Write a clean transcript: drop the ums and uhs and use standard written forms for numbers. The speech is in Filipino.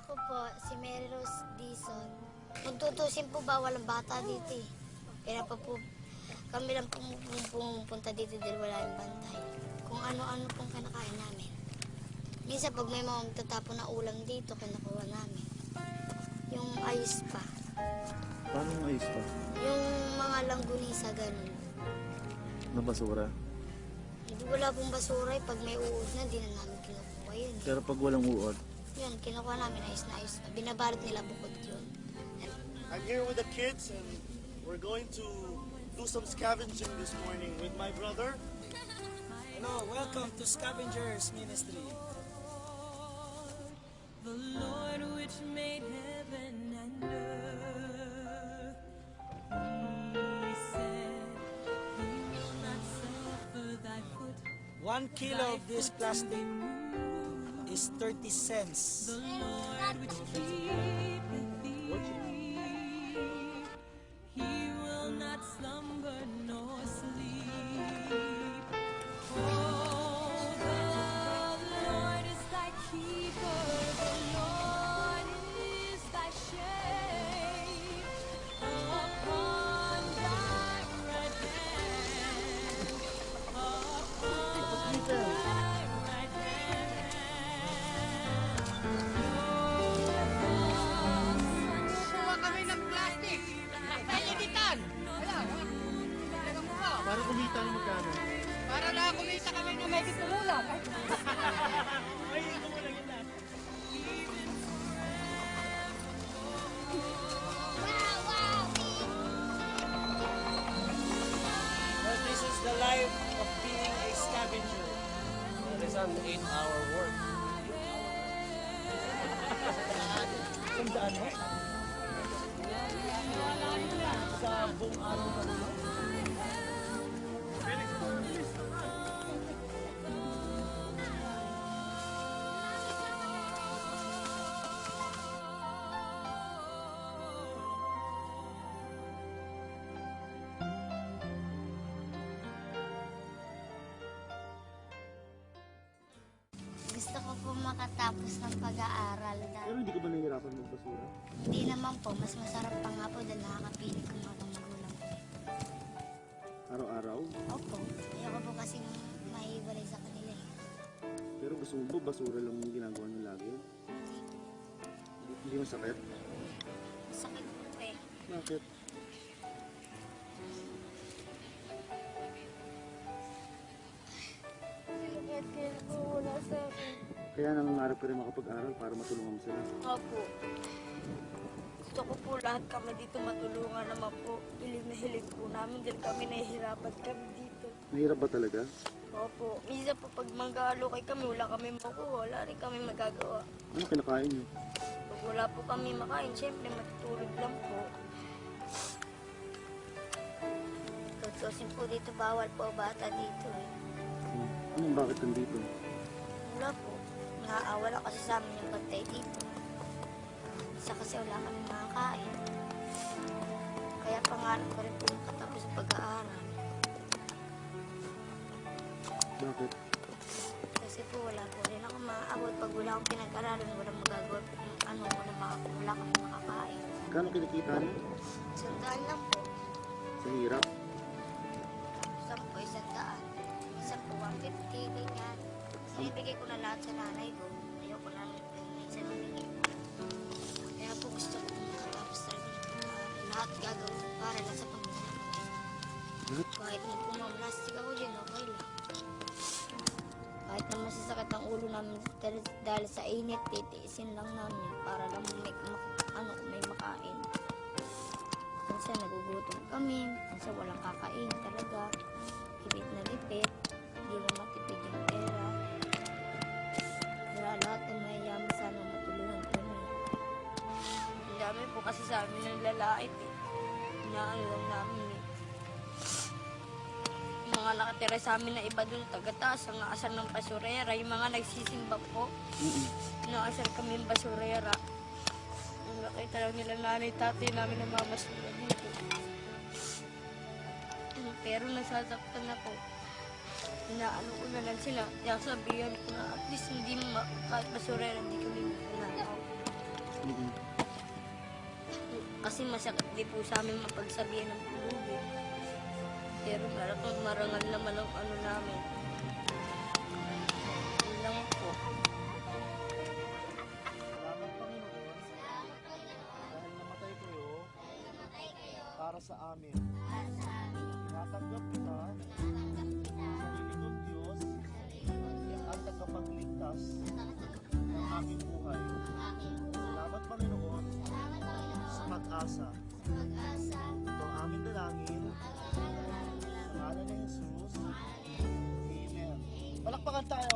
Ako po, si Mary Rose Dizon. Kung tutusin po ba, walang bata dito eh. Kaya pa po, kami lang pumupunta dito dahil wala yung bantay. Kung ano-ano pong kinakain namin. Minsan pag may mga magtatapon na ulam dito, kinukuha namin. Yung ayos pa. Paano yung ayos pa? Yung mga langgunisa, ganun. Na basura? Wala pong basura eh. Pag may uod na, di na namin kinukuha yun. Pero pag walang uod, Yun, kinukuha namin ayos na ayos. Binabalot nila bukod yun. I'm here with the kids and we're going to do some scavenging this morning with my brother. Hello, welcome to Scavengers Ministry. The Lord which made heaven and earth, He said He will not suffer thy foot. 1 kilo of this plastic is 30 cents. The Lord which keepeth thee, He will not slumber nor sleep. Oh, the Lord is thy keeper, the Lord is thy shade upon thy right hand, upon thy right hand. Kuha kami ng plastic. Nainitan. para kumita ng magkano? Para nakakumita kami na may kitulula. Well, this is the life of being a scavenger. It is an 8-hour work. Sandaan mo? Sa buong araw na naman. Gusto ko po makatapos ng pag-aaral. Pero hindi ka ba nahihirapan magbasura? Hindi naman po, mas masarap pa nga po dahil nakakapili ko mga magulang ko. Araw-araw? Opo, ayoko po kasi mahiwalay sa kanila eh. Pero gusto mo ba basura lang yung ginagawa niyo lagi? Hindi masakit? Sakit po eh. Bakit? Kaya po wala sa akin. Kaya nangangarap ka rin makapag-aral para matulungan mo sila. Opo. Gusto ko po lahat kami dito matulungan naman po. Hilig na hilig po namin dahil kami nahihirapan kami dito. Mahirap ba talaga? Opo. Minsan po pag mag-aalokay kami, wala kami makuha. Wala rin kami magagawa. Ano kinakain niyo? Pag wala po kami makain, syempre matutulog lang po. Tutusin po dito, bawal po bata dito eh. Anong bakit nandito? Wala po. Naawala kasi sa amin yung bantay dito. Isa kasi wala kami makakain. Kaya pangarap ko rin po makatapos sa pag-aaral. Bakit? Kasi po wala po rin ako maaabot. Pag wala akong pinag-aralan, walang magagawa po kung ano, wala kami makakain. Kano kinikita niyo? Sandaan lang po. Sa hirap? Isang po, 100. Isang po, 150, ganyan. Sinibigay ko na lahat sa nanay ko. Ayoko na minsan humingi. Kaya po gusto ko makatapos talaga ng pag-aaral. Lahat gagawin ko para lang sa pamilya ko. Lahat? Kahit na pumamlastik ako dyan, okay lang. Kahit na masasakit ang ulo namin dahil sa init, titiisin lang namin para lang may makain. Minsan nagugutom kami, minsan walang kakain talaga. Lipit na lipit, hindi na matipid yung pera. Kaya lahat ng mayayaman sana matulungan kami. Ang dami po kasi sa amin ng lalait eh. Inaano lang namin eh. Yung mga nakatira sa amin na iba doon, taga-taas, ang asar ng basurera, yung mga nagsisimba po. Inaasar kami yung basurera. Ang nakita lang nila nanay, tatay namin na mamasura dito. Pero nasasaktan na po. Inaano ko na lang sila. Kaya sabihan ko na at least hindi kahit basurera, hindi kami nanakaw. Kasi masakit din po sa amin mapagsabihan ng pulubi. Pero marakang marangal naman ang ano namin. Yun lang po. Salamat Panginoon dahil namatay kayo para sa amin. Tinatanggap kita sa Panginoon Diyos at tagapagligtas ng aming buhay. Salamat Panginoon sa pag-asa. Ito ang aming dalangin sa ngalan ni Jesus. Amen. Palakpakan tayo.